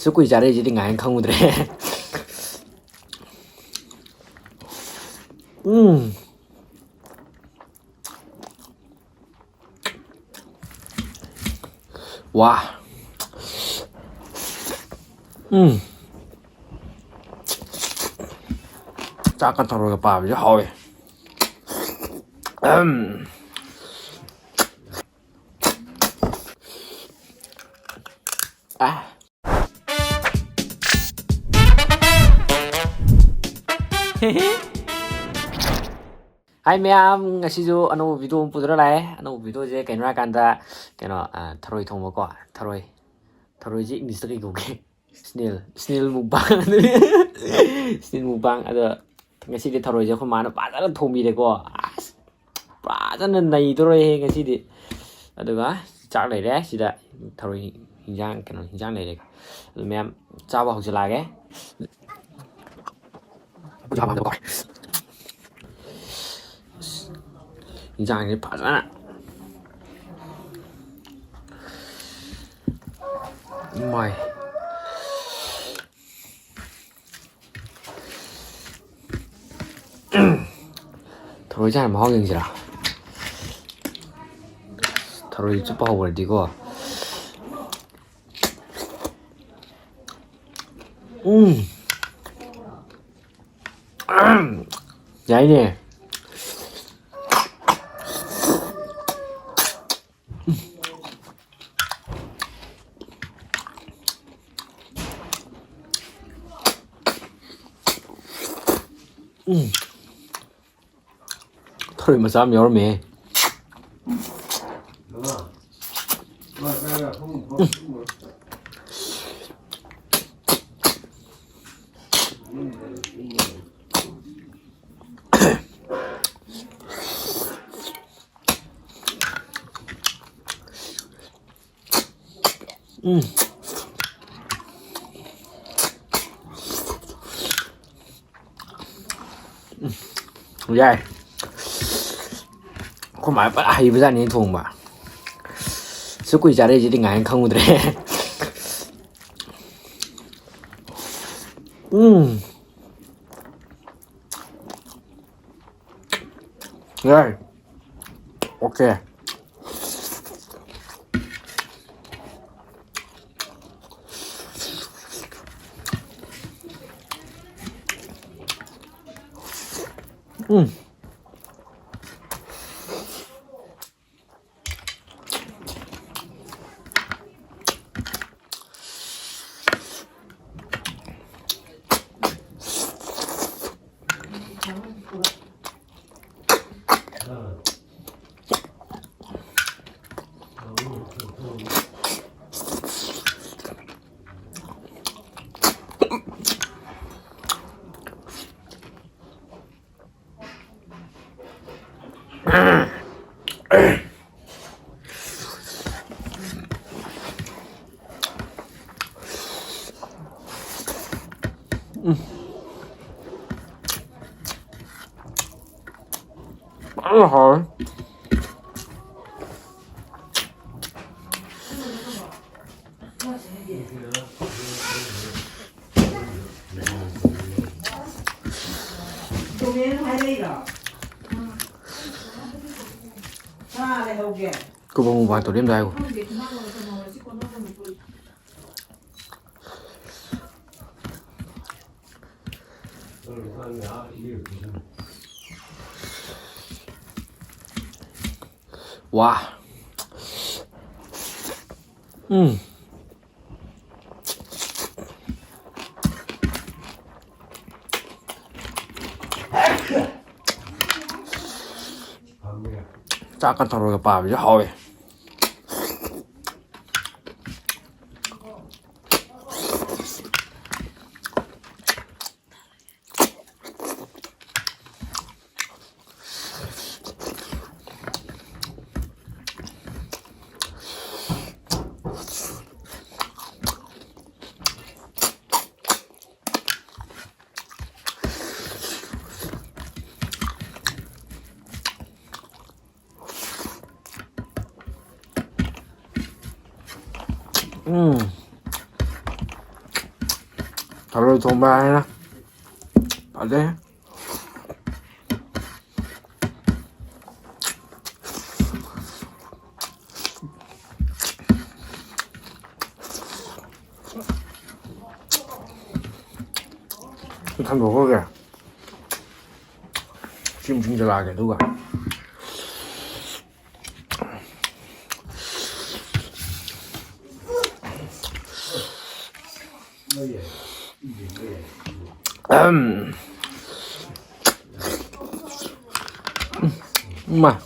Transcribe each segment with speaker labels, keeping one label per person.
Speaker 1: ꯁꯨ ꯀꯨꯏ ꯆꯥꯔꯛꯏꯁꯤꯗꯤ ꯉꯥꯏꯅ ꯈꯪꯉꯨꯗ꯭ꯔꯦ. 와. 짝까 Tharoi 밥이 하위. Hai Mayam, ngasisu ano video pudra lai, ano video je kainra kanda kaino Tharoi Thongba ko, Tharoi ji English ri go ke. Snail Mukbang. Snail Mukbang ada ngasi di Tharoi je ko mana padara thomi de ko. Padana nai doro he ngasi di. Aduga chak lai de sida Tharoi hinjang kaino hinjang lai de. Adu Mayam cha ba hojila ge. 인장이 파잖아. 마이. Tharoi 잘 먹어 경지라. Tharoi 쭉 봐고 버리고. 야이네. Tharoi mà sao nhỏ mẹ. Dài. Không phải bắt hay với gia đình thùng mà. Số quỷ trả đây chỉ định ngài không được. Rồi. Ok. hỏi cô bông vài tổ đêm đây wow. Chắc Tharoi 밥이 하위. Thharoi Thongba nè. Ở đây. Thằng đồ kìa. Chim chim là kìa đúng không? Mà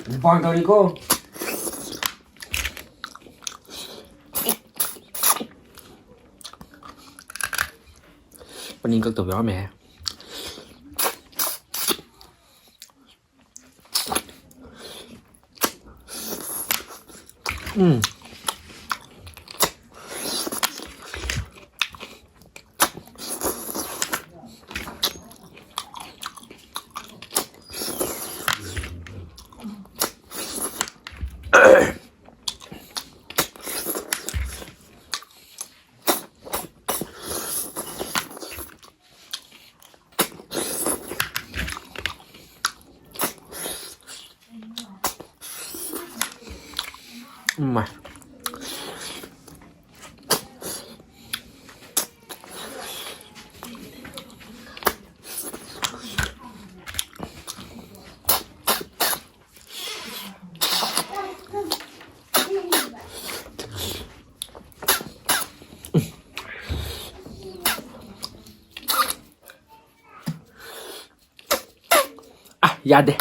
Speaker 1: Mukbang tadi ko. Pening cực tổ béo mẹ. Mà dạ đi.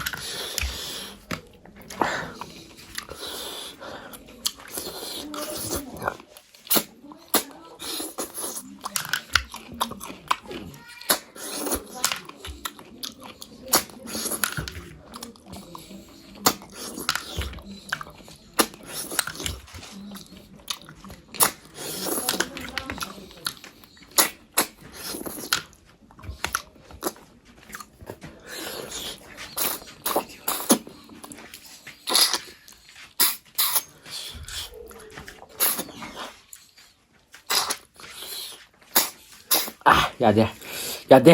Speaker 1: Dạ đi. Dạ đi.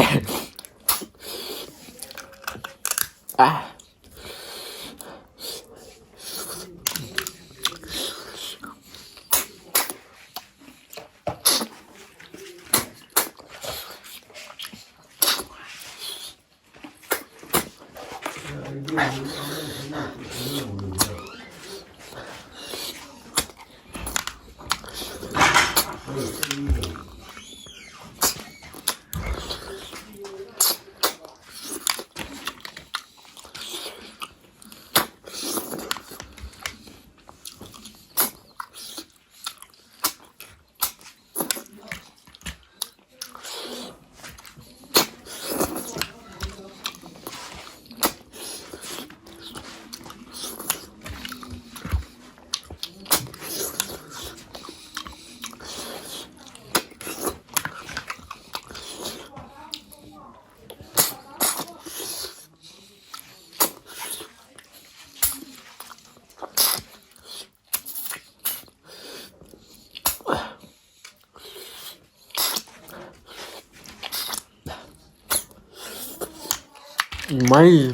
Speaker 1: Mày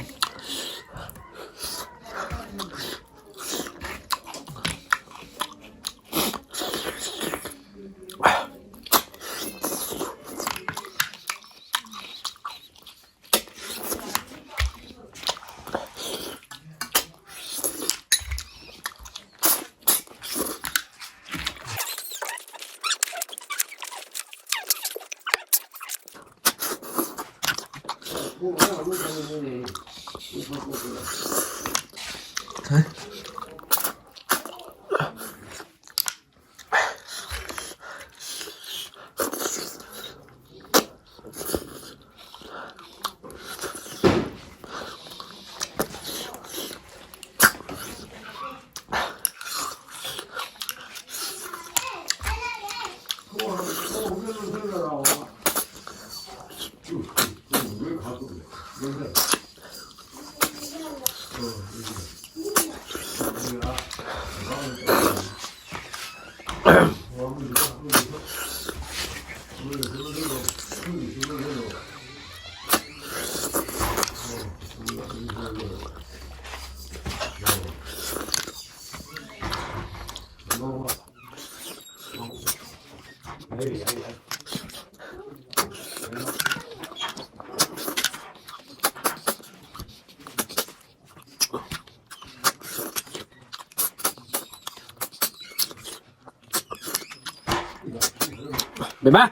Speaker 1: Mày ba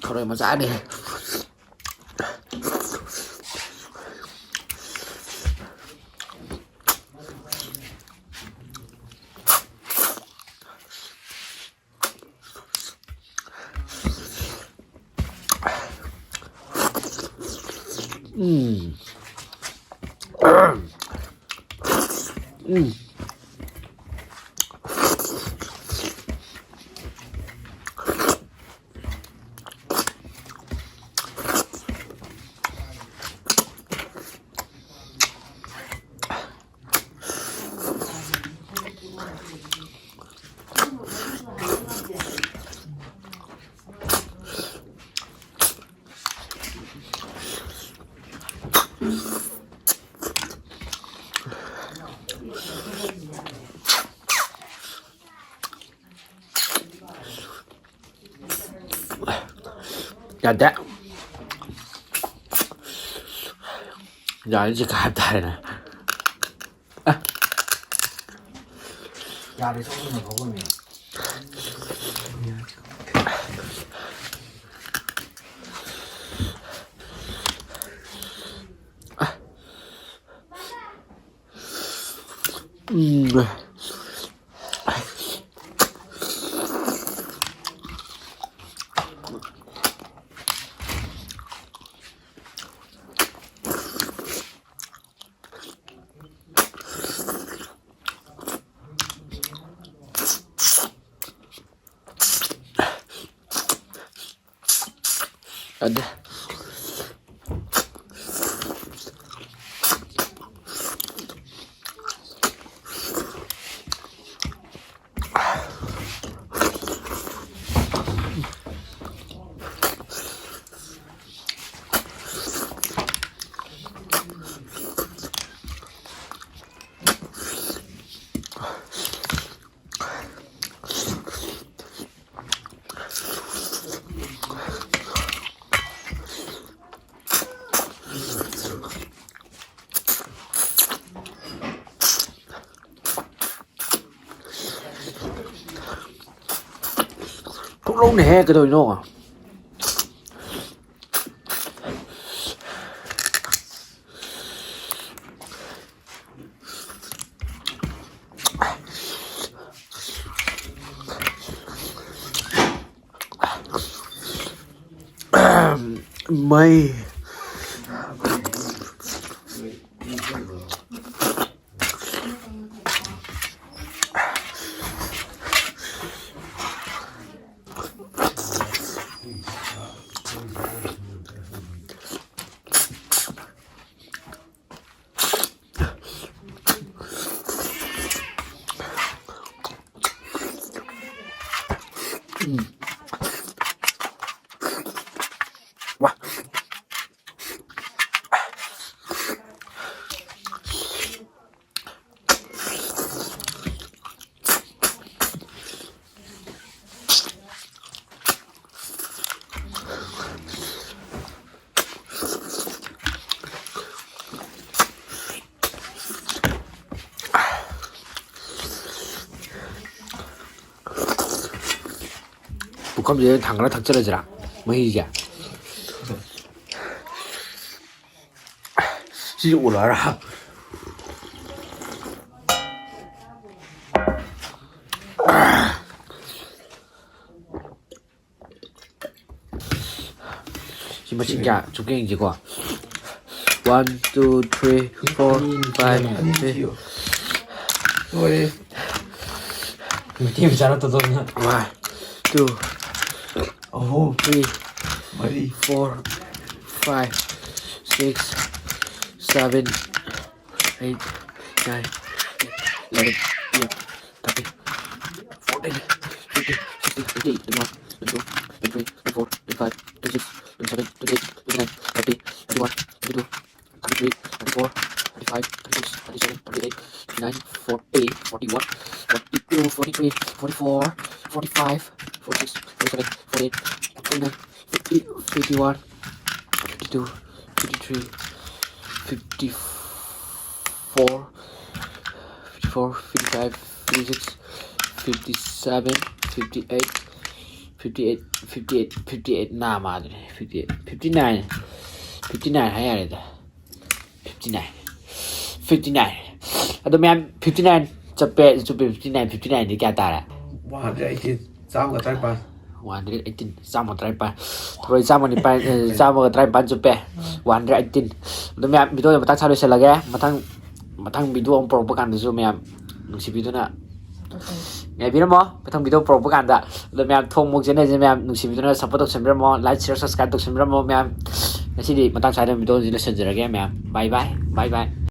Speaker 1: Thằng này mà dã đi. Ganda. Giờ chỉ cả tay này.
Speaker 2: 야, 내 손으로 먹으면.
Speaker 1: Ada. Thuốc lông này he cái đồi nô à. Mây quá. Không gì thằng nó thật chất là gì ạ? Mấy gì ạ? Ví dụ nó ra chỉ mà chính cả chụp cái gì quả 1, 2, 3, 4, 5, 6
Speaker 2: rồi
Speaker 1: Team sana to 1, 2, 3, 4, 5, 6, 7, 8, 9, 11, 12, 13, 14, 15, 16, 17, 21, 22, 23, 24, 25, 26, 27, 28, 29, 30, 31, 32, 33, 34, 35, 36, 37, 38, 39, 40, 41, 42, 43, 44, 45, 46, 47, 48, 49, 50, 51, 52, 53, 54, 54, 55, 56, 57, 58, 58, 58, 58, nah madre, 58, 59, 59 hay là 59, 59. Aduh man, 59 cepet 59, 59 ni kaya tara.
Speaker 2: 118 3 cái trái pan
Speaker 1: 118 sama traipan. Rồi sama ni pan sama traipan cepet 118. Aduh man, video yang matang selalu lagi, matang video ang propaganda so man, nungsi video na. Ngày biết mo, matang video propaganda. Aduh man, thong muk jene jene man, nungsi video na support tok sembra mo, like share subscribe tok sembra mo man. Nasi di matang selalu video ni na sendiri lagi man. Bye bye, bye bye.